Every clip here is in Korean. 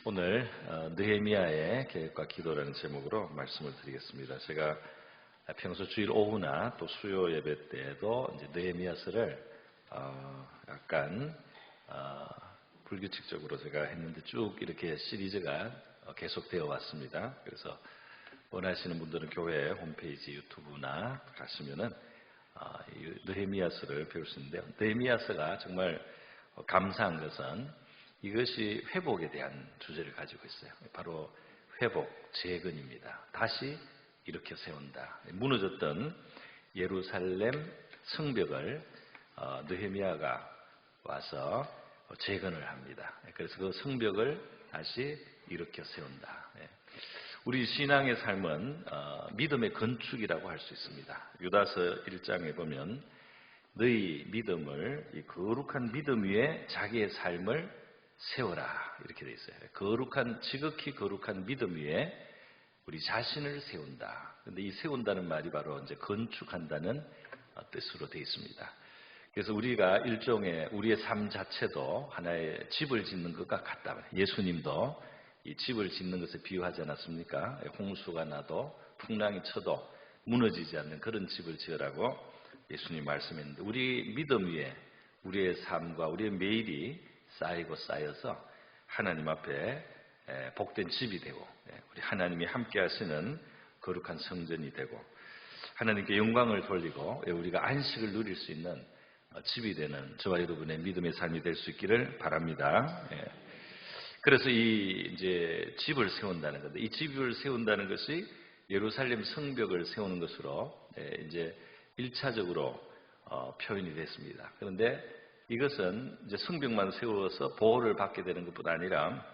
오늘 느헤미야의 계획과 기도라는 제목으로 말씀을 드리겠습니다. 제가 평소 주일 오후나 또 수요 예배 때에도 이제 느헤미야서를 약간 불규칙적으로 제가 했는데 쭉 이렇게 시리즈가 계속되어 왔습니다. 그래서 원하시는 분들은 교회 홈페이지 유튜브나 가시면은 느헤미야서를 배울 수 있는데요. 느헤미야서가 정말 감사한 것은 이것이 회복에 대한 주제를 가지고 있어요. 바로 회복, 재건입니다. 다시 일으켜 세운다. 무너졌던 예루살렘 성벽을 느헤미야가 와서 재건을 합니다. 그래서 그 성벽을 다시 일으켜 세운다. 우리 신앙의 삶은 믿음의 건축이라고 할 수 있습니다. 유다서 1장에 보면 너희 믿음을 이 거룩한 믿음 위에 자기의 삶을 세워라 이렇게 되어 있어요. 지극히 거룩한 믿음 위에 우리 자신을 세운다. 그런데 이 세운다는 말이 바로 이제 건축한다는 뜻으로 되어 있습니다. 그래서 우리가 일종의 우리의 삶 자체도 하나의 집을 짓는 것과 같다. 예수님도 이 집을 짓는 것에 비유하지 않았습니까? 홍수가 나도 풍랑이 쳐도 무너지지 않는 그런 집을 지으라고 예수님 말씀했는데, 우리 믿음 위에 우리의 삶과 우리의 매일이 쌓이고 쌓여서 하나님 앞에 복된 집이 되고, 우리 하나님이 함께 하시는 거룩한 성전이 되고, 하나님께 영광을 돌리고 우리가 안식을 누릴 수 있는 집이 되는 저와 여러분의 믿음의 삶이 될 수 있기를 바랍니다. 그래서 이제 집을 세운다는 건데, 이 집을 세운다는 것이 예루살렘 성벽을 세우는 것으로 이제 1차적으로 표현이 됐습니다. 그런데 이것은 이제 성벽만 세워서 보호를 받게 되는 것뿐 아니라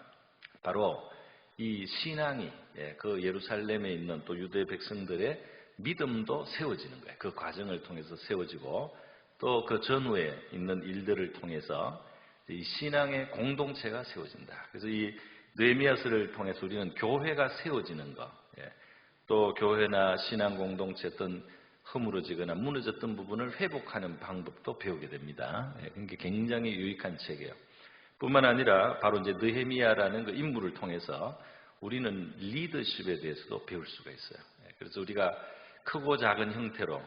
바로 이 신앙이 그 예루살렘에 있는 또 유대 백성들의 믿음도 세워지는 거예요. 그 과정을 통해서 세워지고, 또 그 전후에 있는 일들을 통해서 이 신앙의 공동체가 세워진다. 그래서 이 느헤미야서를 통해서 우리는 교회가 세워지는 것, 또 교회나 신앙 공동체 어떤 허물어지거나 무너졌던 부분을 회복하는 방법도 배우게 됩니다. 그게 굉장히 유익한 책이에요. 뿐만 아니라 바로 이제 느헤미야라는 그 인물을 통해서 우리는 리더십에 대해서도 배울 수가 있어요. 그래서 우리가 크고 작은 형태로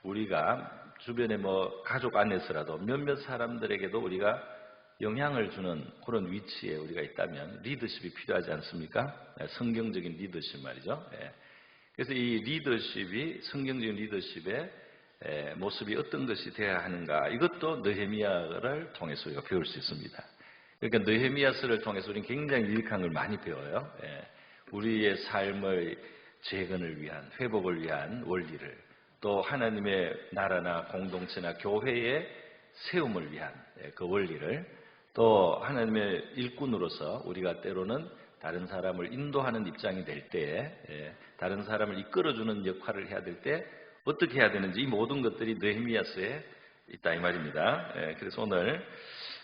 우리가 주변에 가족 안에서라도 몇몇 사람들에게도 우리가 영향을 주는 그런 위치에 우리가 있다면 리더십이 필요하지 않습니까? 성경적인 리더십 말이죠. 그래서 이 리더십이, 성경적인 리더십의 모습이 어떤 것이 되어야 하는가, 이것도 느헤미야를 통해서 우리가 배울 수 있습니다. 그러니까 느헤미야서를 통해서 우리는 굉장히 유익한 걸 많이 배워요. 우리의 삶의 재건을 위한, 회복을 위한 원리를, 또 하나님의 나라나 공동체나 교회의 세움을 위한 그 원리를, 또 하나님의 일꾼으로서 우리가 때로는 다른 사람을 인도하는 입장이 될 때, 다른 사람을 이끌어주는 역할을 해야 될 때 어떻게 해야 되는지, 이 모든 것들이 느헤미야서에 있다 이 말입니다. 그래서 오늘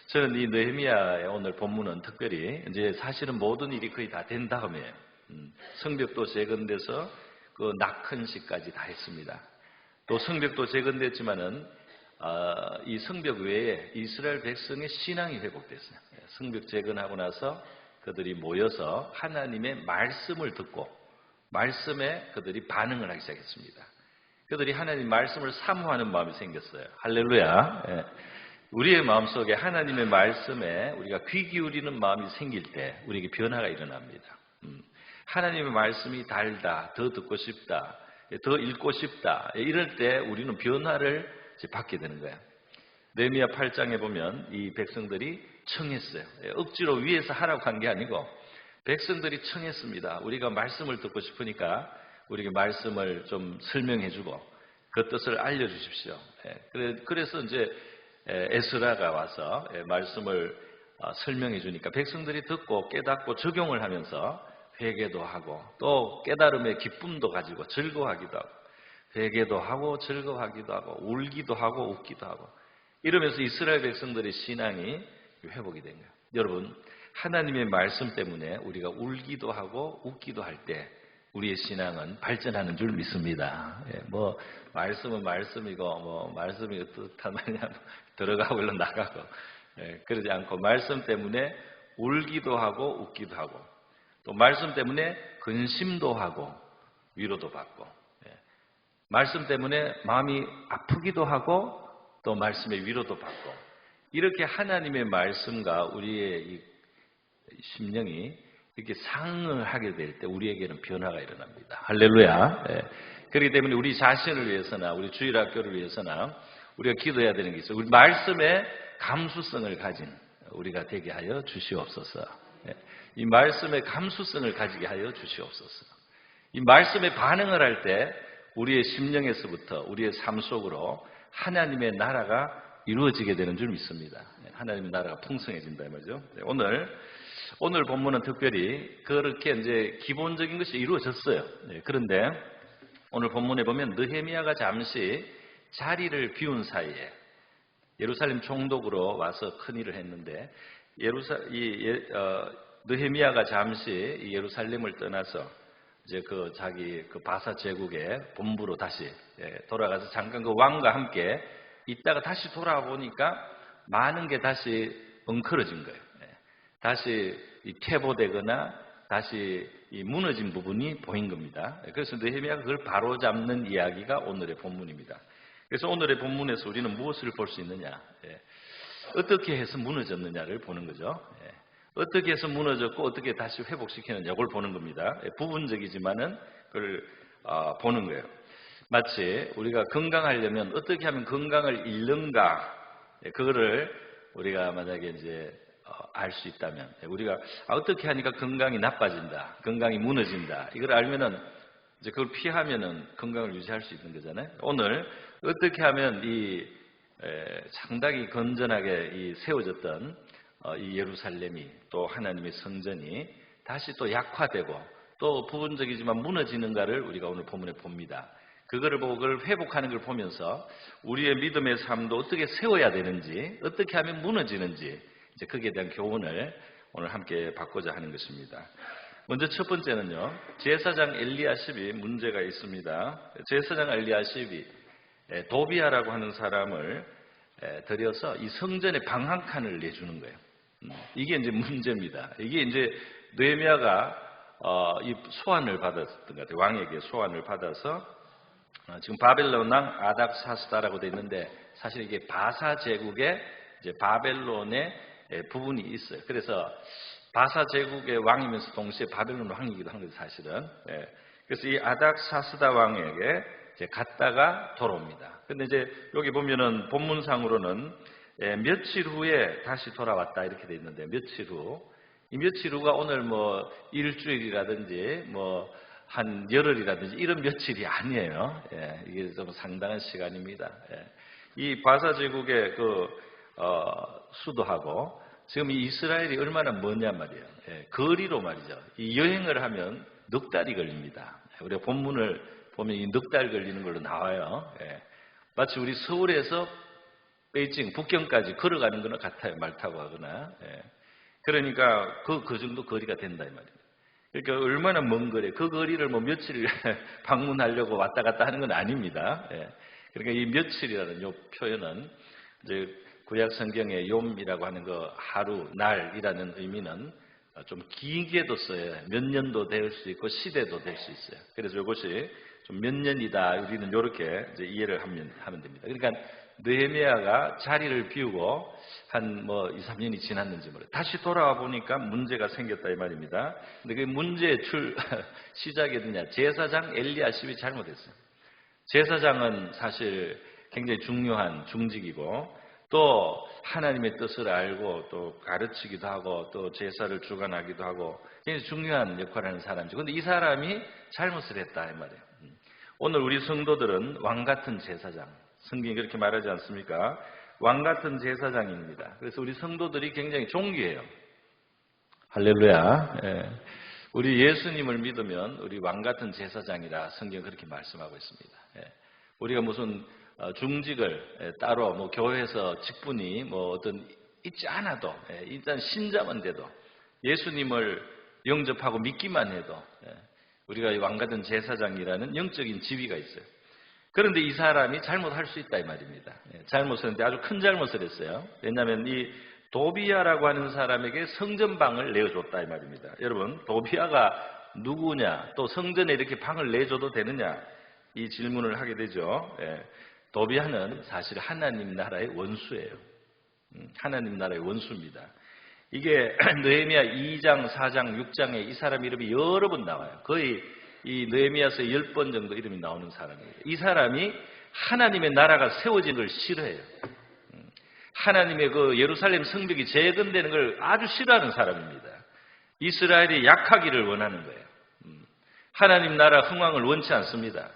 저는 이 느헤미야의 오늘 본문은 특별히 이제 사실은 모든 일이 거의 다 된 다음에 성벽도 재건돼서 그 낙헌식까지 다 했습니다. 또 성벽도 재건됐지만은 이 성벽 외에 이스라엘 백성의 신앙이 회복됐어요. 성벽 재건하고 나서 그들이 모여서 하나님의 말씀을 듣고 말씀에 그들이 반응을 하기 시작했습니다. 그들이 하나님 말씀을 사모하는 마음이 생겼어요. 할렐루야. 우리의 마음속에 하나님의 말씀에 우리가 귀 기울이는 마음이 생길 때 우리에게 변화가 일어납니다. 하나님의 말씀이 달다, 더 듣고 싶다, 더 읽고 싶다, 이럴 때 우리는 변화를 받게 되는 거예요. 느헤미야 8장에 보면 이 백성들이 청했어요. 억지로 위에서 하라고 한 게 아니고 백성들이 청했습니다. 우리가 말씀을 듣고 싶으니까 우리에게 말씀을 좀 설명해주고 그 뜻을 알려주십시오. 그래서 이제 에스라가 와서 말씀을 설명해 주니까 백성들이 듣고 깨닫고 적용을 하면서 회개도 하고 또 깨달음의 기쁨도 가지고 즐거워하기도 하고, 회개도 하고 즐거워하기도 하고 울기도 하고 웃기도 하고, 이러면서 이스라엘 백성들의 신앙이 회복이 된 거예요. 여러분, 하나님의 말씀 때문에 우리가 울기도 하고 웃기도 할 때 우리의 신앙은 발전하는 줄 믿습니다. 말씀은 말씀이고 말씀이 어떻단 말이냐 들어가고 나가고 그러지 않고 말씀 때문에 울기도 하고 웃기도 하고 또 말씀 때문에 근심도 하고 위로도 받고 말씀 때문에 마음이 아프기도 하고 또 말씀의 위로도 받고 이렇게 하나님의 말씀과 우리의 이 심령이 이렇게 상응하게 될 때 우리에게는 변화가 일어납니다. 할렐루야. 그렇기 때문에 우리 자신을 위해서나 우리 주일학교를 위해서나 우리가 기도해야 되는 게 있어요. 우리 말씀의 감수성을 가진 우리가 되게 하여 주시옵소서. 이 말씀의 감수성을 가지게 하여 주시옵소서. 이 말씀에 반응을 할 때 우리의 심령에서부터 우리의 삶 속으로 하나님의 나라가 이루어지게 되는 줄 믿습니다. 하나님의 나라가 풍성해진다 이 말이죠. 오늘 본문은 특별히 그렇게 이제 기본적인 것이 이루어졌어요. 그런데 오늘 본문에 보면 느헤미야가 잠시 자리를 비운 사이에 예루살렘 총독으로 와서 큰 일을 했는데 느헤미야가 잠시 예루살렘을 떠나서 이제 자기 바사 제국의 본부로 다시 돌아가서 잠깐 그 왕과 함께 있다가 다시 돌아보니까 많은 게 다시 엉클어진 거예요. 다시 퇴보되거나 다시 무너진 부분이 보인 겁니다. 그래서 느헤미야가 그걸 바로잡는 이야기가 오늘의 본문입니다. 그래서 오늘의 본문에서 우리는 무엇을 볼 수 있느냐? 어떻게 해서 무너졌느냐를 보는 거죠. 어떻게 해서 무너졌고 어떻게 다시 회복시키느냐 이걸 보는 겁니다. 부분적이지만은 그걸 보는 거예요. 마치 우리가 건강하려면 어떻게 하면 건강을 잃는가 그거를 우리가 만약에 이제 알 수 있다면 우리가 어떻게 하니까 건강이 나빠진다, 건강이 무너진다 이걸 알면은 이제 그걸 피하면은 건강을 유지할 수 있는 거잖아요. 오늘 어떻게 하면 이 상당히 건전하게 세워졌던 이 예루살렘이 또 하나님의 성전이 다시 또 약화되고 또 부분적이지만 무너지는가를 우리가 오늘 본문에 봅니다. 그거를 보고 그걸 회복하는 걸 보면서 우리의 믿음의 삶도 어떻게 세워야 되는지 어떻게 하면 무너지는지 이제 거기에 대한 교훈을 오늘 함께 받고자 하는 것입니다. 먼저 첫 번째는요, 제사장 엘리야십이 문제가 있습니다. 제사장 엘리야십이 도비야라고 하는 사람을 들여서 이 성전의 방한칸을 내주는 거예요. 이게 이제 문제입니다. 이게 이제 느헤미야가 이 소환을 받았던 것 같아요. 왕에게 소환을 받아서 지금 바벨론 왕 아닥사스다라고 되어 있는데 사실 이게 바사 제국의 이제 바벨론의 부분이 있어요. 그래서 바사 제국의 왕이면서 동시에 바벨론 왕이기도 한 거죠, 사실은. 그래서 이 아닥사스다 왕에게 이제 갔다가 돌아옵니다. 근데 이제 여기 보면은 본문상으로는 며칠 후에 다시 돌아왔다 이렇게 돼 있는데 며칠 후. 이 며칠 후가 오늘 뭐 일주일이라든지 뭐 한 열흘이라든지 이런 며칠이 아니에요. 이게 좀 상당한 시간입니다. 이 바사 제국의 수도하고 지금 이 이스라엘이 얼마나 먼냔 말이에요. 거리로 말이죠. 이 여행을 하면 넉 달이 걸립니다. 우리가 본문을 보면 이 넉 달 걸리는 걸로 나와요. 마치 우리 서울에서 베이징, 북경까지 걸어가는 거나 같아요. 말 타고 가거나. 그러니까 그 정도 거리가 된다 이 말이에요. 그러니까 얼마나 먼 거리에 그 거리를 뭐 며칠 방문하려고 왔다 갔다 하는 건 아닙니다. 그러니까 이 며칠이라는 요 표현은 이제 구약 성경의 욤이라고 하는 거 하루, 날이라는 의미는 좀 길게도 써요. 몇 년도 될 수 있고 시대도 될 수 있어요. 그래서 이것이 좀 몇 년이다. 우리는 이렇게 이제 이해를 하면 됩니다. 그러니까 느헤미야가 자리를 비우고 한 2, 3년이 지났는지 모르겠어요. 다시 돌아와 보니까 문제가 생겼다 이 말입니다. 근데 그 문제의 시작이 어디냐? 제사장 엘리야십이 잘못했어요. 제사장은 사실 굉장히 중요한 중직이고 또 하나님의 뜻을 알고 또 가르치기도 하고 또 제사를 주관하기도 하고 굉장히 중요한 역할을 하는 사람이죠. 그런데 이 사람이 잘못을 했다 이 말이에요. 오늘 우리 성도들은 왕같은 제사장, 성경이 그렇게 말하지 않습니까? 왕같은 제사장입니다. 그래서 우리 성도들이 굉장히 존귀해요. 할렐루야. 우리 예수님을 믿으면 우리 왕같은 제사장이라 성경 그렇게 말씀하고 있습니다. 우리가 무슨 중직을 따로 뭐 교회에서 직분이 뭐 어떤 있지 않아도 일단 신자만 돼도 예수님을 영접하고 믿기만 해도 우리가 왕같은 제사장이라는 영적인 지위가 있어요. 그런데 이 사람이 잘못할 수 있다 이 말입니다. 잘못을 했는데 아주 큰 잘못을 했어요. 왜냐하면 이 도비야라고 하는 사람에게 성전방을 내어줬다 이 말입니다. 여러분, 도비야가 누구냐, 또 성전에 이렇게 방을 내줘도 되느냐, 이 질문을 하게 되죠. 도비야는 사실 하나님 나라의 원수예요. 하나님 나라의 원수입니다. 이게 느헤미야 2장, 4장, 6장에 이 사람 이름이 여러 번 나와요. 거의 이 느헤미야서에 10번 정도 이름이 나오는 사람이에요. 이 사람이 하나님의 나라가 세워진 걸 싫어해요. 하나님의 그 예루살렘 성벽이 재건되는 걸 아주 싫어하는 사람입니다. 이스라엘이 약하기를 원하는 거예요. 하나님 나라 흥왕을 원치 않습니다.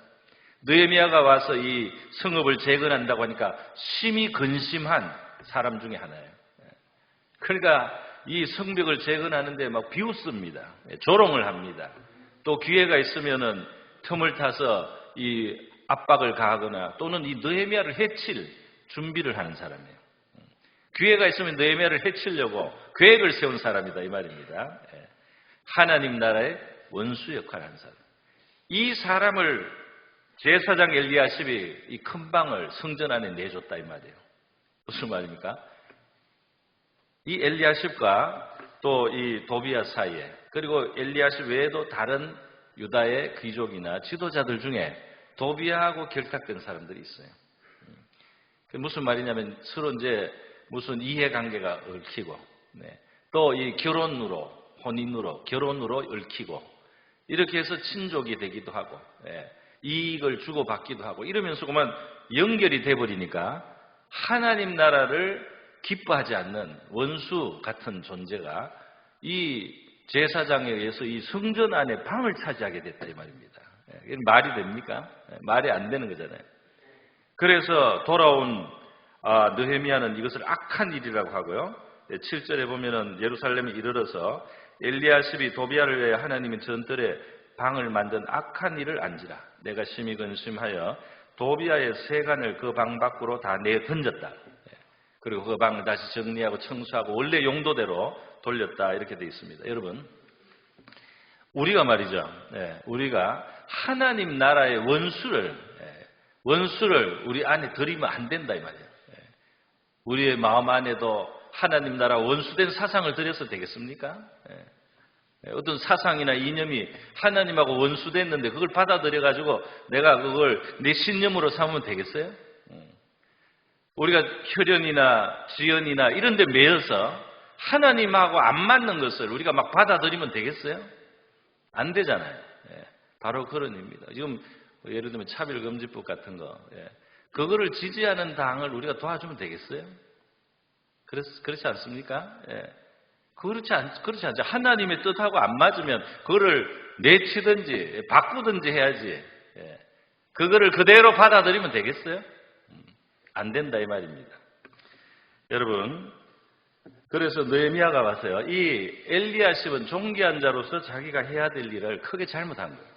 느헤미야가 와서 이 성읍을 재건한다고 하니까 심히 근심한 사람 중에 하나예요. 그러니까 이 성벽을 재건하는데 막 비웃습니다. 조롱을 합니다. 또 기회가 있으면은 틈을 타서 이 압박을 가하거나 또는 이 느헤미야를 해칠 준비를 하는 사람이에요. 기회가 있으면 느헤미야를 해치려고 계획을 세운 사람이다 이 말입니다. 하나님 나라의 원수 역할을 하는 사람. 이 사람을 제사장 엘리야십이 이 큰 방을 성전 안에 내줬다 이 말이에요. 무슨 말입니까? 이 엘리야십과 또 이 도비야 사이에, 그리고 엘리야십 외에도 다른 유다의 귀족이나 지도자들 중에 도비야하고 결탁된 사람들이 있어요. 무슨 말이냐면 서로 이제 무슨 이해관계가 얽히고, 또 이 결혼으로, 혼인으로, 결혼으로 얽히고, 이렇게 해서 친족이 되기도 하고, 이익을 주고받기도 하고, 이러면서 그만 연결이 돼버리니까 하나님 나라를 기뻐하지 않는 원수 같은 존재가 이 제사장에 의해서 이 성전 안에 방을 차지하게 됐다 이 말입니다. 이게 말이 됩니까? 말이 안 되는 거잖아요. 그래서 돌아온 느헤미야는 이것을 악한 일이라고 하고요. 7절에 보면은 예루살렘에 이르러서 엘리야십이 도비야를 위해 하나님의 전뜰에 방을 만든 악한 일을 안지라. 내가 심히 근심하여 도비야의 세간을 그 방 밖으로 다 내어 던졌다. 그리고 그 방을 다시 정리하고 청소하고 원래 용도대로 돌렸다 이렇게 되어 있습니다. 여러분, 우리가 말이죠. 우리가 하나님 나라의 원수를 우리 안에 들이면 안 된다 이 말이에요. 우리의 마음 안에도 하나님 나라 원수된 사상을 들여서 되겠습니까? 어떤 사상이나 이념이 하나님하고 원수됐는데 그걸 받아들여가지고 내가 그걸 내 신념으로 삼으면 되겠어요? 우리가 혈연이나 지연이나 이런 데 매여서 하나님하고 안 맞는 것을 우리가 막 받아들이면 되겠어요? 안 되잖아요. 바로 그런 의미입니다. 지금 예를 들면 차별금지법 같은 거, 그거를 지지하는 당을 우리가 도와주면 되겠어요? 그렇지 않습니까? 그렇지 않죠. 하나님의 뜻하고 안 맞으면 그거를 내치든지 바꾸든지 해야지. 그거를 그대로 받아들이면 되겠어요? 안 된다 이 말입니다. 여러분, 그래서 느헤미야가 와서요. 이 엘리야십은 종기한 자로서 자기가 해야 될 일을 크게 잘못한 거예요.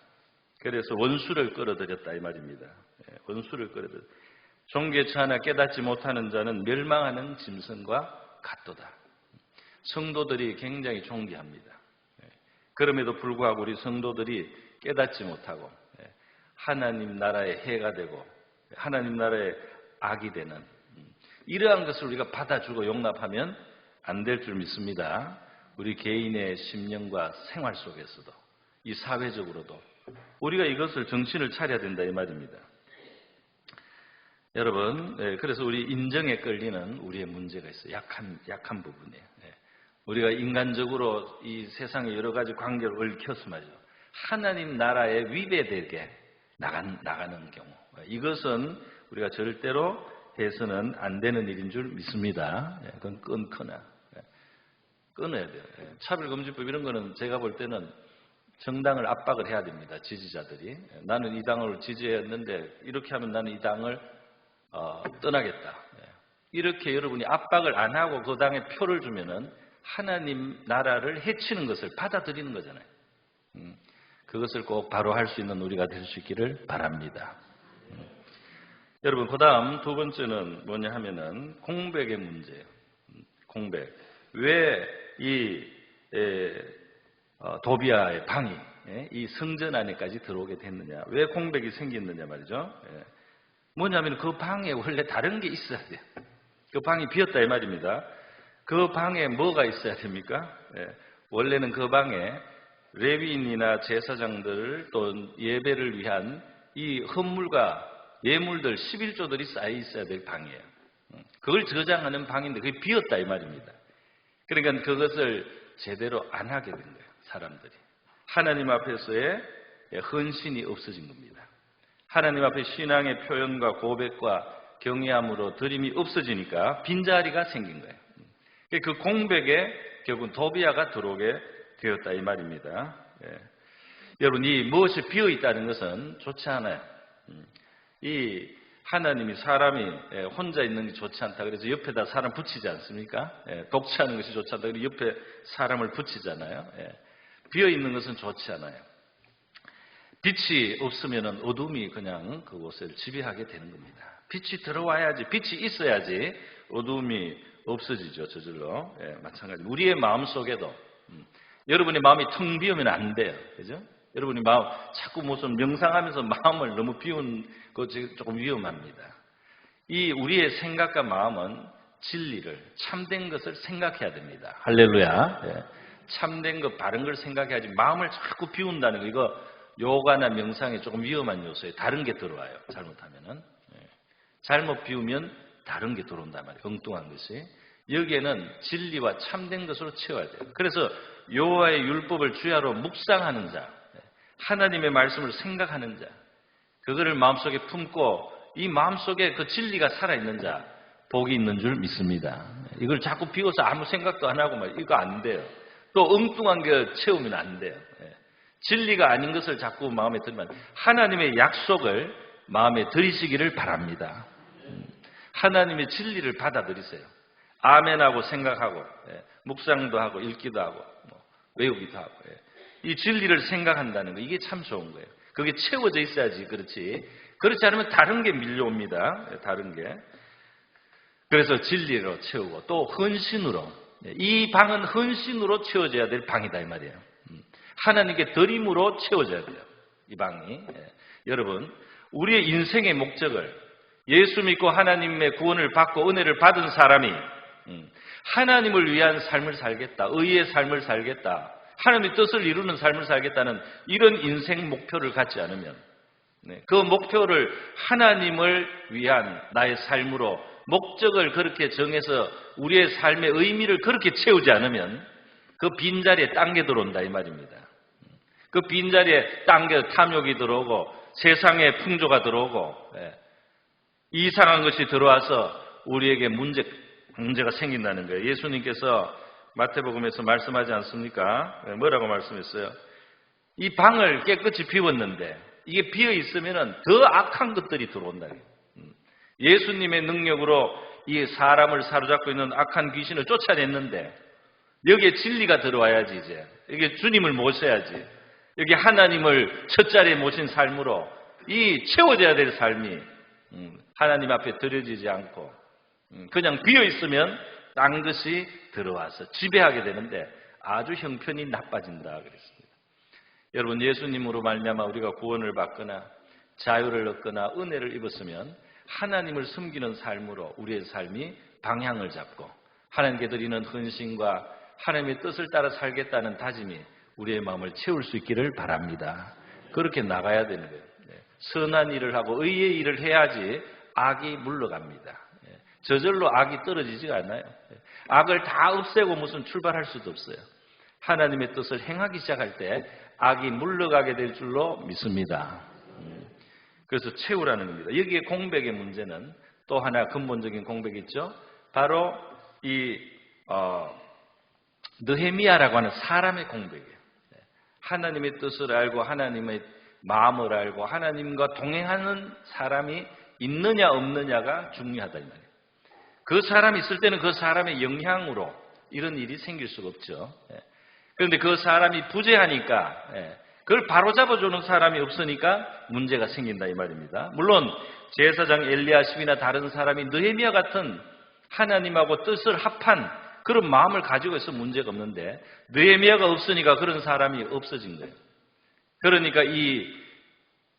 그래서 원수를 끌어들였다 이 말입니다. 원수를 끌어들였다. 종기치 하나 깨닫지 못하는 자는 멸망하는 짐승과 같도다. 성도들이 굉장히 존귀합니다. 그럼에도 불구하고 우리 성도들이 깨닫지 못하고 하나님 나라의 해가 되고 하나님 나라의 악이 되는 이러한 것을 우리가 받아주고 용납하면 안 될 줄 믿습니다. 우리 개인의 심령과 생활 속에서도 이 사회적으로도 우리가 이것을 정신을 차려야 된다 이 말입니다. 여러분, 그래서 우리 인정에 끌리는 우리의 문제가 있어요. 약한 부분이에요. 우리가 인간적으로 이 세상의 여러 가지 관계를 얽혀서 말이죠. 하나님 나라에 위배되게 나가는 경우. 이것은 우리가 절대로 해서는 안 되는 일인 줄 믿습니다. 그건 끊어야 돼요. 차별금지법 이런 거는 제가 볼 때는 정당을 압박을 해야 됩니다. 지지자들이. 나는 이 당을 지지했는데 이렇게 하면 나는 이 당을 떠나겠다. 이렇게 여러분이 압박을 안 하고 그 당에 표를 주면은 하나님 나라를 해치는 것을 받아들이는 거잖아요. 그것을 꼭 바로 할 수 있는 우리가 될 수 있기를 바랍니다. 여러분, 그 다음 두 번째는 뭐냐 하면은 공백의 문제예요. 공백. 왜 이 도비야의 방이 이 성전 안에까지 들어오게 됐느냐? 왜 공백이 생겼느냐 말이죠. 뭐냐면 그 방에 원래 다른 게 있어야 돼요. 그 방이 비었다 이 말입니다. 그 방에 뭐가 있어야 됩니까? 원래는 그 방에 레위인이나 제사장들 또 예배를 위한 이 헌물과 예물들 11조들이 쌓여 있어야 될 방이에요. 그걸 저장하는 방인데 그게 비었다 이 말입니다. 그러니까 그것을 제대로 안 하게 된 거예요. 사람들이. 하나님 앞에서의 헌신이 없어진 겁니다. 하나님 앞에 신앙의 표현과 고백과 경외함으로 드림이 없어지니까 빈자리가 생긴 거예요. 그 공백에 결국은 도비아가 들어오게 되었다 이 말입니다. 여러분, 이 무엇이 비어 있다는 것은 좋지 않아요. 이 하나님이 사람이 혼자 있는 게 좋지 않다. 그래서 옆에다 사람 붙이지 않습니까? 독치하는 것이 좋지 않다. 그래서 옆에 사람을 붙이잖아요. 비어 있는 것은 좋지 않아요. 빛이 없으면 어둠이 그냥 그곳을 지배하게 되는 겁니다. 빛이 들어와야지, 빛이 있어야지 어둠이 없어지죠. 저절로. 마찬가지. 우리의 마음 속에도 여러분의 마음이 텅 비우면 안 돼요. 그죠? 여러분이 마음 자꾸 무슨 명상하면서 마음을 너무 비운 거 조금 위험합니다. 이 우리의 생각과 마음은 진리를, 참된 것을 생각해야 됩니다. 할렐루야. 참된 것, 바른 걸 생각해야지 마음을 자꾸 비운다는 거, 이거 요가나 명상에 조금 위험한 요소에 다른 게 들어와요. 잘못하면은. 잘못 비우면 다른 게 들어온단 말이에요. 엉뚱한 것이. 여기에는 진리와 참된 것으로 채워야 돼요. 그래서 여호와의 율법을 주야로 묵상하는 자, 하나님의 말씀을 생각하는 자, 그거를 마음속에 품고 이 마음속에 그 진리가 살아있는 자, 복이 있는 줄 믿습니다. 이걸 자꾸 비워서 아무 생각도 안 하고 막 이거 안 돼요. 또 엉뚱한 게 채우면 안 돼요. 진리가 아닌 것을 자꾸 마음에 들면 하나님의 약속을 마음에 들이시기를 바랍니다. 하나님의 진리를 받아들이세요. 아멘하고 생각하고 묵상도 하고 읽기도 하고 외우기도 하고 이 진리를 생각한다는 거, 이게 참 좋은 거예요. 그게 채워져 있어야지 그렇지. 그렇지 않으면 다른 게 밀려옵니다. 다른 게. 그래서 진리로 채우고 또 헌신으로, 이 방은 헌신으로 채워져야 될 방이다 이 말이에요. 하나님께 드림으로 채워져야 돼요. 이 방이. 여러분, 우리의 인생의 목적을 예수 믿고 하나님의 구원을 받고 은혜를 받은 사람이 하나님을 위한 삶을 살겠다, 의의 삶을 살겠다, 하나님의 뜻을 이루는 삶을 살겠다는 이런 인생 목표를 갖지 않으면, 그 목표를 하나님을 위한 나의 삶으로 목적을 그렇게 정해서 우리의 삶의 의미를 그렇게 채우지 않으면 그 빈자리에 딴 게 들어온다 이 말입니다. 그 빈자리에 딴 게 탐욕이 들어오고 세상의 풍조가 들어오고 이상한 것이 들어와서 우리에게 문제가 생긴다는 거예요. 예수님께서 마태복음에서 말씀하지 않습니까? 뭐라고 말씀했어요? 이 방을 깨끗이 비웠는데 이게 비어 있으면 더 악한 것들이 들어온다. 예수님의 능력으로 이 사람을 사로잡고 있는 악한 귀신을 쫓아냈는데 여기에 진리가 들어와야지. 이제 여기 주님을 모셔야지. 여기 하나님을 첫 자리에 모신 삶으로 이 채워져야 될 삶이 하나님 앞에 드려지지 않고 그냥 비어 있으면 딴 것이 들어와서 지배하게 되는데 아주 형편이 나빠진다 그랬습니다. 여러분, 예수님으로 말미암아 우리가 구원을 받거나 자유를 얻거나 은혜를 입었으면 하나님을 섬기는 삶으로 우리의 삶이 방향을 잡고 하나님께 드리는 헌신과 하나님의 뜻을 따라 살겠다는 다짐이 우리의 마음을 채울 수 있기를 바랍니다. 그렇게 나가야 되는 거예요. 선한 일을 하고 의의 일을 해야지 악이 물러갑니다. 저절로 악이 떨어지지가 않아요. 악을 다 없애고 무슨 출발할 수도 없어요. 하나님의 뜻을 행하기 시작할 때 악이 물러가게 될 줄로 믿습니다. 그래서 채우라는 겁니다. 여기에 공백의 문제는 또 하나 근본적인 공백이 있죠. 바로 이 느헤미야라고 하는 사람의 공백이에요. 하나님의 뜻을 알고 하나님의 마음을 알고 하나님과 동행하는 사람이 있느냐 없느냐가 중요하다 이 말이에요. 그 사람이 있을 때는 그 사람의 영향으로 이런 일이 생길 수가 없죠. 그런데 그 사람이 부재하니까 그걸 바로잡아주는 사람이 없으니까 문제가 생긴다 이 말입니다. 물론 제사장 엘리야십이나 다른 사람이 느헤미야 같은 하나님하고 뜻을 합한 그런 마음을 가지고 있어 문제가 없는데 느헤미야가 없으니까 그런 사람이 없어진 거예요. 그러니까 이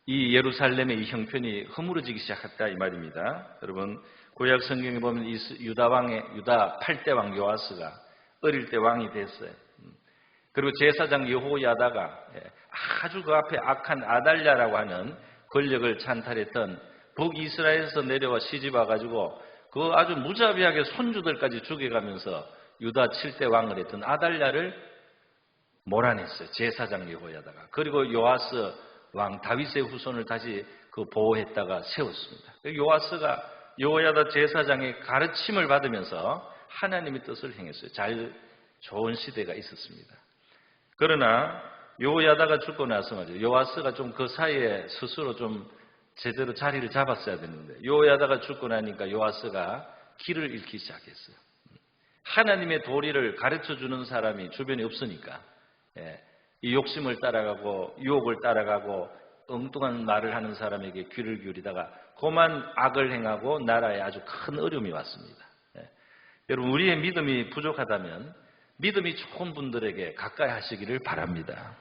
예루살렘의 이 형편이 허물어지기 시작했다 이 말입니다. 여러분, 구약 성경에 보면 유다 8대 왕 요아스가 어릴 때 왕이 됐어요. 그리고 제사장 여호야다가 아주 그 앞에 악한 아달랴라고 하는 권력을 찬탈했던 북이스라엘에서 내려와 시집 와가지고 그 아주 무자비하게 손주들까지 죽여가면서 유다 7대 왕을 했던 아달랴를 몰아냈어요. 제사장 여호야다가. 그리고 요아스 왕 다윗의 후손을 다시 그 보호했다가 세웠습니다. 요아스가 여호야다 제사장의 가르침을 받으면서 하나님의 뜻을 행했어요. 좋은 시대가 있었습니다. 그러나 여호야다가 죽고 나서 말이죠. 요아스가 좀 그 사이에 스스로 좀 제대로 자리를 잡았어야 되는데 여호야다가 죽고 나니까 요아스가 길을 잃기 시작했어요. 하나님의 도리를 가르쳐주는 사람이 주변에 없으니까 이 욕심을 따라가고 유혹을 따라가고 엉뚱한 말을 하는 사람에게 귀를 기울이다가 그만 악을 행하고 나라에 아주 큰 어려움이 왔습니다. 여러분 우리의 믿음이 부족하다면 믿음이 좋은 분들에게 가까이 하시기를 바랍니다.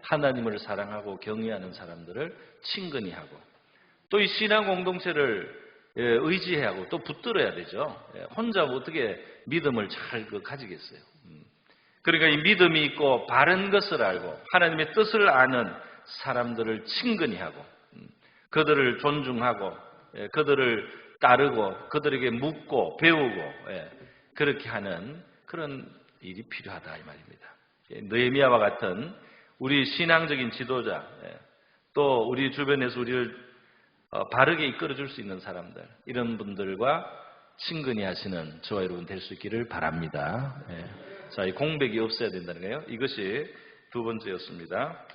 하나님을 사랑하고 경외하는 사람들을 친근히 하고 또 이 신앙 공동체를 의지해야 하고 또 붙들어야 되죠. 혼자 어떻게 믿음을 잘 가지겠어요. 그러니까 이 믿음이 있고 바른 것을 알고 하나님의 뜻을 아는 사람들을 친근히 하고 그들을 존중하고 그들을 따르고 그들에게 묻고 배우고 그렇게 하는 그런 일이 필요하다 이 말입니다. 느헤미야와 같은 우리 신앙적인 지도자 또 우리 주변에서 우리를 바르게 이끌어줄 수 있는 사람들 이런 분들과 친근히 하시는 저와 여러분 될 수 있기를 바랍니다. 자, 이 공백이 없어야 된다는 거예요. 이것이 두 번째였습니다.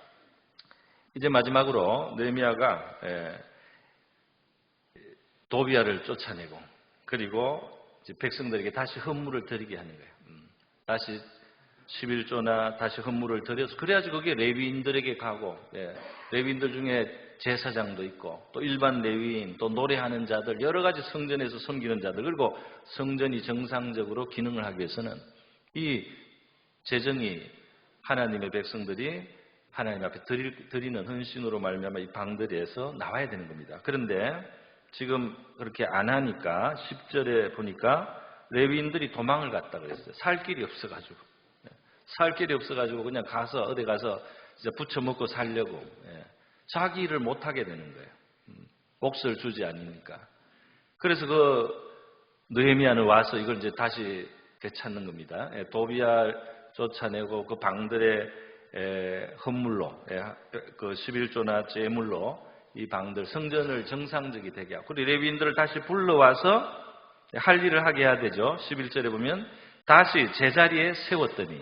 이제 마지막으로 느헤미야가 도비야를 쫓아내고 그리고 이제 백성들에게 다시 헌물을 드리게 하는 거예요. 다시 11조나 다시 헌물을 드려서 그래야지 그게 레위인들에게 가고 레위인들 중에 제사장도 있고 또 일반 레위인 또 노래하는 자들 여러 가지 성전에서 섬기는 자들 그리고 성전이 정상적으로 기능을 하기 위해서는 이 재정이 하나님의 백성들이 하나님 앞에 드리는 헌신으로 말미암아 이 방들에서 나와야 되는 겁니다. 그런데 지금 그렇게 안 하니까 10절에 보니까 레위인들이 도망을 갔다 그랬어요. 살 길이 없어가지고. 살 길이 없어가지고 그냥 가서 어디 가서 진짜 부쳐 먹고 살려고 자기 일을 못하게 되는 거예요. 몫을 주지 않으니까. 그래서 그 느헤미야는 와서 이걸 이제 다시 되찾는 겁니다. 도비야 쫓아내고 그 방들의 헌물로 그 11조나 제물로 이 방들 성전을 정상적이 되게 하고 그리고 레위인들을 다시 불러와서 할 일을 하게 해야 되죠. 11절에 보면 다시 제자리에 세웠더니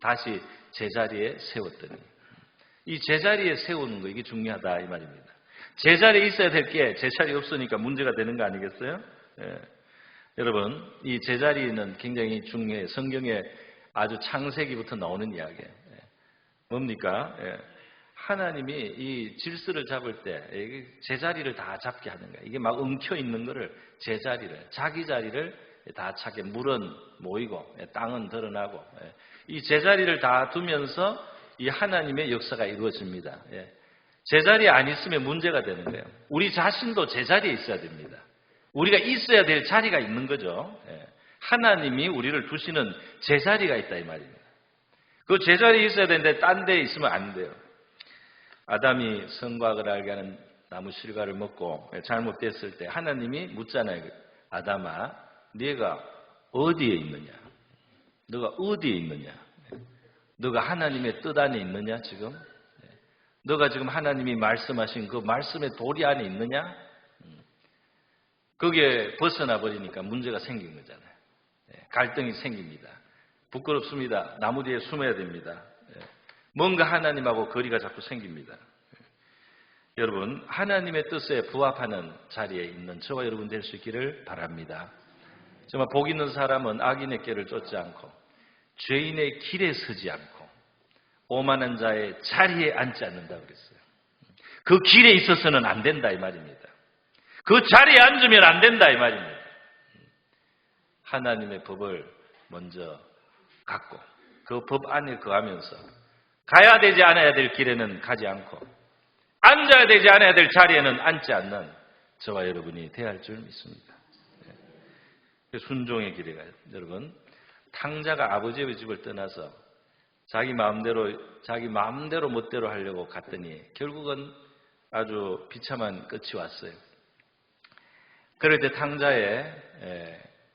다시 제자리에 세웠더니 이 제자리에 세우는 거 이게 중요하다 이 말입니다. 제자리에 있어야 될 게 제자리에 없으니까 문제가 되는 거 아니겠어요? 여러분 이 제자리는 굉장히 중요해요. 성경에 아주 창세기부터 나오는 이야기예요. 뭡니까? 하나님이 이 질서를 잡을 때 제자리를 다 잡게 하는 거예요. 이게 막 엉켜 있는 거를 제자리를 자기 자리를 다 차게 물은 모이고 땅은 드러나고 이 제자리를 다 두면서 이 하나님의 역사가 이루어집니다. 제자리에 안 있으면 문제가 되는 거예요. 우리 자신도 제자리에 있어야 됩니다. 우리가 있어야 될 자리가 있는 거죠. 하나님이 우리를 두시는 제자리가 있다 이 말입니다. 그 제자리에 있어야 되는데 딴 데에 있으면 안 돼요. 아담이 선과학을 알게 하는 나무 실과를 먹고 잘못됐을 때 하나님이 묻잖아요. 아담아, 네가 어디에 있느냐? 너가 어디에 있느냐? 너가 하나님의 뜻 안에 있느냐 지금? 너가 지금 하나님이 말씀하신 그 말씀의 도리 안에 있느냐? 거기에 벗어나 버리니까 문제가 생긴 거잖아요. 갈등이 생깁니다. 부끄럽습니다. 나무 뒤에 숨어야 됩니다. 뭔가 하나님하고 거리가 자꾸 생깁니다. 여러분 하나님의 뜻에 부합하는 자리에 있는 저와 여러분 될 수 있기를 바랍니다. 정말 복 있는 사람은 악인의 길을 쫓지 않고 죄인의 길에 서지 않고 오만한 자의 자리에 앉지 않는다 그랬어요. 그 길에 있어서는 안 된다 이 말입니다. 그 자리에 앉으면 안 된다 이 말입니다. 하나님의 법을 먼저 갖고 그 법 안에 거하면서 가야 되지 않아야 될 길에는 가지 않고 앉아야 되지 않아야 될 자리에는 앉지 않는 저와 여러분이 되어야 할 줄 믿습니다. 순종의 길에 가요. 여러분, 탕자가 아버지의 집을 떠나서 자기 마음대로 멋대로 하려고 갔더니 결국은 아주 비참한 끝이 왔어요. 그럴 때 탕자의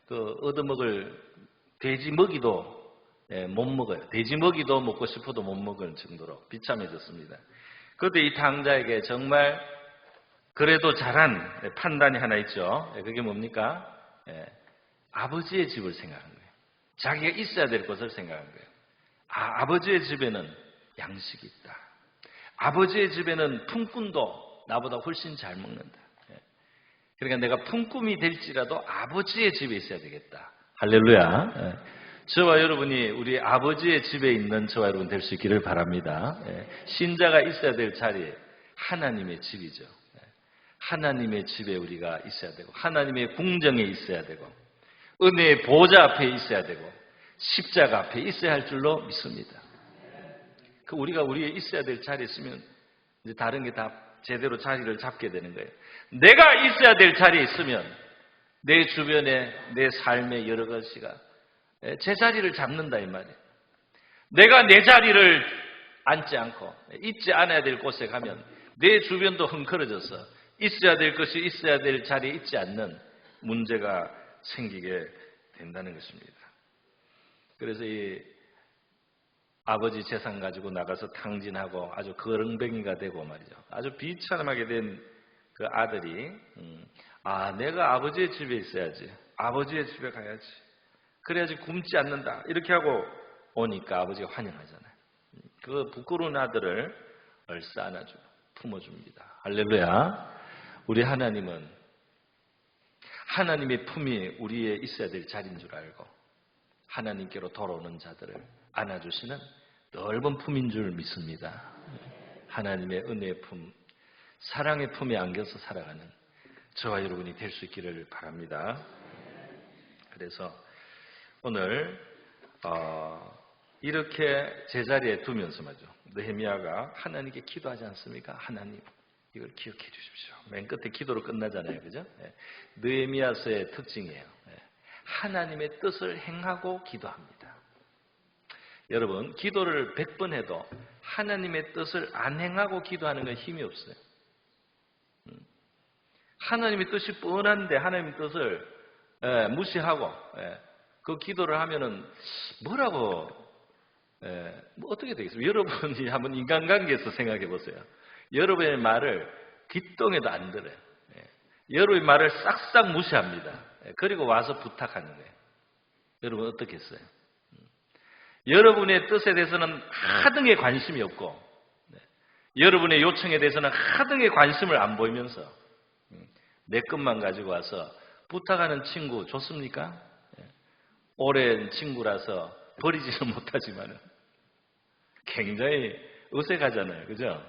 그 얻어먹을 돼지 먹이도 못 먹어요. 돼지 먹이도 먹고 싶어도 못 먹을 정도로 비참해졌습니다. 그때 이 탕자에게 정말 그래도 잘한 판단이 하나 있죠. 그게 뭡니까? 아버지의 집을 생각한 거예요. 자기가 있어야 될 것을 생각한 거예요. 아버지의 집에는 양식이 있다. 아버지의 집에는 품꾼도 나보다 훨씬 잘 먹는다. 그러니까 내가 품꾼이 될지라도 아버지의 집에 있어야 되겠다. 할렐루야. 저와 여러분이 우리 아버지의 집에 있는 저와 여러분 될 수 있기를 바랍니다. 신자가 있어야 될 자리, 하나님의 집이죠. 하나님의 집에 우리가 있어야 되고, 하나님의 궁정에 있어야 되고, 은혜의 보좌 앞에 있어야 되고, 십자가 앞에 있어야 할 줄로 믿습니다. 우리가 우리의 있어야 될 자리에 있으면 이제 다른 게 다 제대로 자리를 잡게 되는 거예요. 내가 있어야 될 자리에 있으면 내 주변에 내 삶의 여러 가지가 제 자리를 잡는다 이 말이에요. 내가 내 자리를 앉지 않고 있지 않아야 될 곳에 가면 내 주변도 흥커러져서 있어야 될 것이 있어야 될 자리에 있지 않는 문제가 생기게 된다는 것입니다. 그래서 이 아버지 재산 가지고 나가서 탕진하고 아주 거렁뱅이가 되고 말이죠. 아주 비참하게 된 그 아들이 내가 아버지의 집에 있어야지. 아버지의 집에 가야지. 그래야지 굶지 않는다. 이렇게 하고 오니까 아버지가 환영하잖아요. 그 부끄러운 아들을 얼싸 안아줘 품어줍니다. 할렐루야. 우리 하나님은 하나님의 품이 우리에 있어야 될 자리인 줄 알고 하나님께로 돌아오는 자들을 안아주시는 넓은 품인 줄 믿습니다. 하나님의 은혜의 품, 사랑의 품에 안겨서 살아가는 저와 여러분이 될 수 있기를 바랍니다. 그래서 오늘 이렇게 제자리에 두면서 말이죠. 느헤미야가 하나님께 기도하지 않습니까? 하나님 이걸 기억해 주십시오. 맨 끝에 기도로 끝나잖아요. 그죠? 느헤미야서의 특징이에요. 하나님의 뜻을 행하고 기도합니다. 여러분, 기도를 100번 해도 하나님의 뜻을 안 행하고 기도하는 건 힘이 없어요. 하나님의 뜻이 뻔한데 하나님의 뜻을 무시하고 그 기도를 하면은 뭐라고 어떻게 되겠어요? 여러분이 한번 인간관계에서 생각해 보세요. 여러분의 말을 귓동에도 안 들어요. 여러분의 말을 싹싹 무시합니다. 그리고 와서 부탁하는 거예요. 여러분 어떻겠어요? 여러분의 뜻에 대해서는 하등의 관심이 없고 여러분의 요청에 대해서는 하등의 관심을 안 보이면서 내 것만 가지고 와서 부탁하는 친구 좋습니까? 오랜 친구라서 버리지는 못하지만 굉장히 어색하잖아요. 그죠?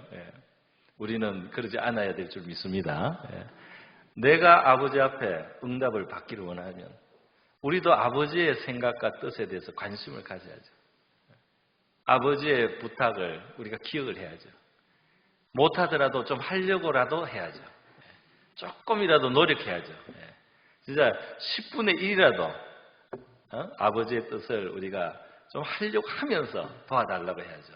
우리는 그러지 않아야 될 줄 믿습니다. 내가 아버지 앞에 응답을 받기를 원하면 우리도 아버지의 생각과 뜻에 대해서 관심을 가져야죠. 아버지의 부탁을 우리가 기억을 해야죠. 못하더라도 좀 하려고라도 해야죠. 조금이라도 노력해야죠. 진짜 10분의 1이라도 아버지의 뜻을 우리가 좀 하려고 하면서 도와달라고 해야죠.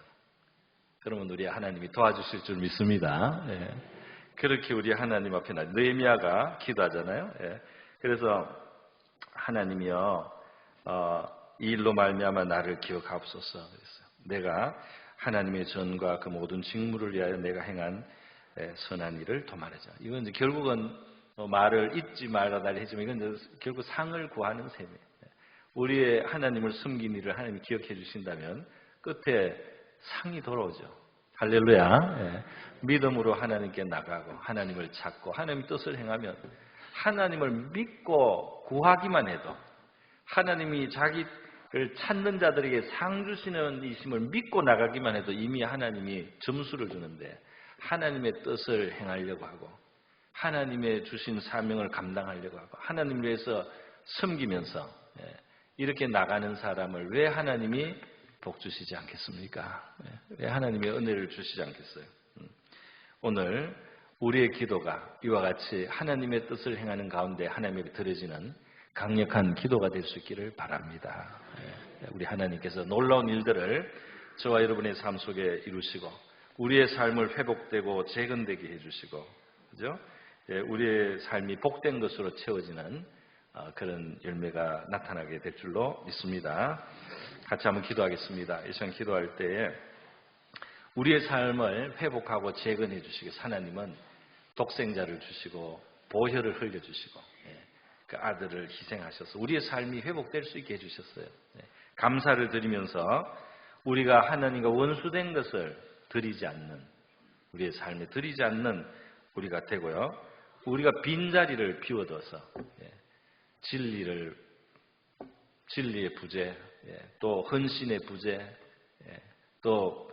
그러면 우리 하나님이 도와주실 줄 믿습니다. 그렇게 우리 하나님 앞에 느헤미야가 기도하잖아요. 그래서 하나님이여 이 일로 말미암아 나를 기억하옵소서 그랬어요. 내가 하나님의 전과 그 모든 직무를 위하여 내가 행한 선한 일을 도말하자. 이건 이제 결국은 말을 잊지 말아 달라 했지만 이건 이제 결국 상을 구하는 셈이에요. 우리의 하나님을 숨긴 일을 하나님이 기억해 주신다면 끝에 상이 돌아오죠. 할렐루야. 믿음으로 하나님께 나가고 하나님을 찾고 하나님의 뜻을 행하면 하나님을 믿고 구하기만 해도 하나님이 자기를 찾는 자들에게 상 주시는 이심을 믿고 나가기만 해도 이미 하나님이 점수를 주는데 하나님의 뜻을 행하려고 하고 하나님의 주신 사명을 감당하려고 하고 하나님을 위해서 섬기면서 이렇게 나가는 사람을 왜 하나님이 복 주시지 않겠습니까? 왜 하나님의 은혜를 주시지 않겠어요? 오늘 우리의 기도가 이와 같이 하나님의 뜻을 행하는 가운데 하나님에게 드려지는 강력한 기도가 될 수 있기를 바랍니다. 우리 하나님께서 놀라운 일들을 저와 여러분의 삶 속에 이루시고 우리의 삶을 회복되고 재건되게 해주시고, 그죠? 우리의 삶이 복된 것으로 채워지는 그런 열매가 나타나게 될 줄로 믿습니다. 같이 한번 기도하겠습니다. 이 시간 기도할 때에 우리의 삶을 회복하고 재건해 주시기 위해서 하나님은 독생자를 주시고 보혈을 흘려주시고 그 아들을 희생하셔서 우리의 삶이 회복될 수 있게 해주셨어요. 감사를 드리면서 우리가 하나님과 원수된 것을 드리지 않는, 우리의 삶에 드리지 않는 우리가 되고요. 우리가 빈자리를 비워둬서 진리의 부재, 또 헌신의 부재, 또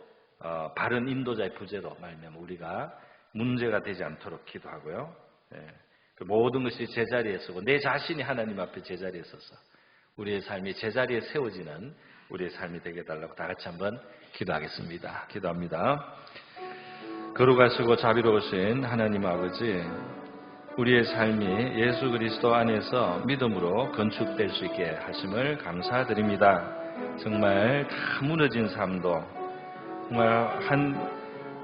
바른 인도자의 부재로 말미암아 우리가 문제가 되지 않도록 기도하고요. 그 모든 것이 제자리에 서고 내 자신이 하나님 앞에 제자리에 서서 우리의 삶이 제자리에 세워지는 우리의 삶이 되게 해달라고 다 같이 한번 기도하겠습니다. 기도합니다. 거룩하시고 자비로우신 하나님 아버지, 우리의 삶이 예수 그리스도 안에서 믿음으로 건축될 수 있게 하심을 감사드립니다. 정말 다 무너진 삶도 정말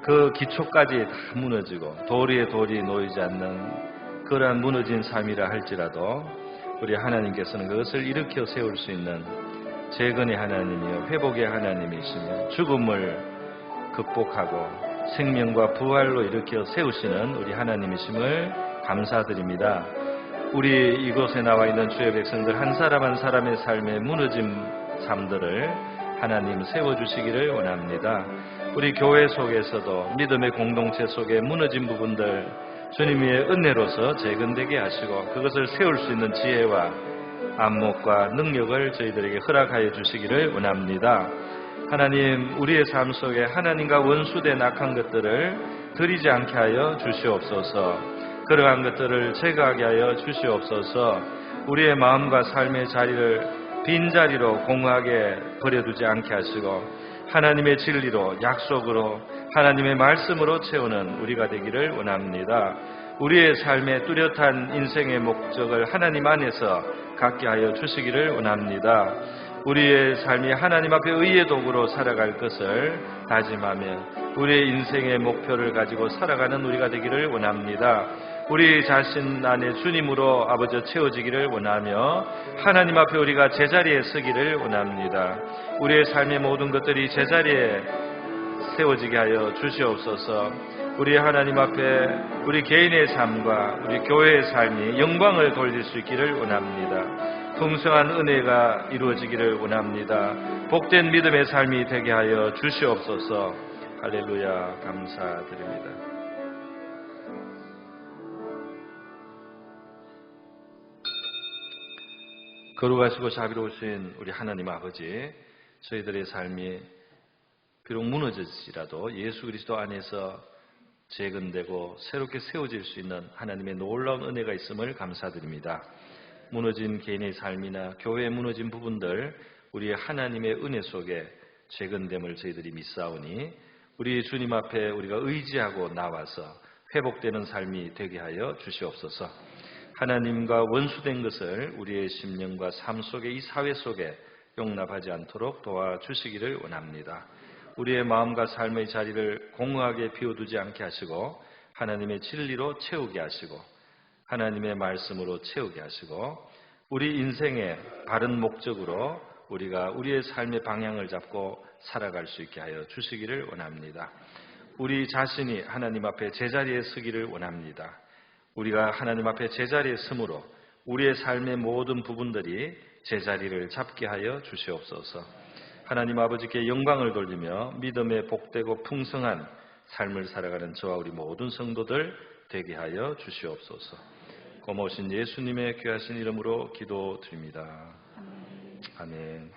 그 기초까지 다 무너지고 돌 돌이 놓이지 않는 그러한 무너진 삶이라 할지라도 우리 하나님께서는 그것을 일으켜 세울 수 있는 재건의 하나님이요 회복의 하나님이시며 죽음을 극복하고 생명과 부활로 일으켜 세우시는 우리 하나님이심을 감사드립니다. 우리 이곳에 나와 있는 주의 백성들 한 사람 한 사람의 삶의 무너진 삶들을 하나님 세워주시기를 원합니다. 우리 교회 속에서도 믿음의 공동체 속에 무너진 부분들 주님의 은혜로서 재건되게 하시고 그것을 세울 수 있는 지혜와 안목과 능력을 저희들에게 허락하여 주시기를 원합니다. 하나님, 우리의 삶 속에 하나님과 원수된 악한 것들을 드리지 않게 하여 주시옵소서. 그러한 것들을 제거하게 하여 주시옵소서. 우리의 마음과 삶의 자리를 빈자리로 공허하게 버려두지 않게 하시고 하나님의 진리로, 약속으로, 하나님의 말씀으로 채우는 우리가 되기를 원합니다. 우리의 삶의 뚜렷한 인생의 목적을 하나님 안에서 갖게 하여 주시기를 원합니다. 우리의 삶이 하나님 앞에 의의 도구로 살아갈 것을 다짐하며 우리의 인생의 목표를 가지고 살아가는 우리가 되기를 원합니다. 우리 자신 안에 주님으로 아버지 채워지기를 원하며 하나님 앞에 우리가 제자리에 서기를 원합니다. 우리의 삶의 모든 것들이 제자리에 세워지게 하여 주시옵소서. 우리 하나님 앞에 우리 개인의 삶과 우리 교회의 삶이 영광을 돌릴 수 있기를 원합니다. 풍성한 은혜가 이루어지기를 원합니다. 복된 믿음의 삶이 되게 하여 주시옵소서. 할렐루야, 감사드립니다. 거룩하시고 자비로우신 우리 하나님 아버지, 저희들의 삶이 비록 무너질지라도 예수 그리스도 안에서 재건되고 새롭게 세워질 수 있는 하나님의 놀라운 은혜가 있음을 감사드립니다. 무너진 개인의 삶이나 교회의 무너진 부분들 우리의 하나님의 은혜 속에 재건됨을 저희들이 믿사오니 우리 주님 앞에 우리가 의지하고 나와서 회복되는 삶이 되게 하여 주시옵소서. 하나님과 원수된 것을 우리의 심령과 삶 속에 이 사회 속에 용납하지 않도록 도와주시기를 원합니다. 우리의 마음과 삶의 자리를 공허하게 비워두지 않게 하시고 하나님의 진리로 채우게 하시고 하나님의 말씀으로 채우게 하시고 우리 인생의 바른 목적으로 우리가 우리의 삶의 방향을 잡고 살아갈 수 있게 하여 주시기를 원합니다. 우리 자신이 하나님 앞에 제자리에 서기를 원합니다. 우리가 하나님 앞에 제자리에 서므로 우리의 삶의 모든 부분들이 제자리를 잡게 하여 주시옵소서. 하나님 아버지께 영광을 돌리며 믿음의 복되고 풍성한 삶을 살아가는 저와 우리 모든 성도들 되게 하여 주시옵소서. 고마우신 예수님의 귀하신 이름으로 기도드립니다. 아멘.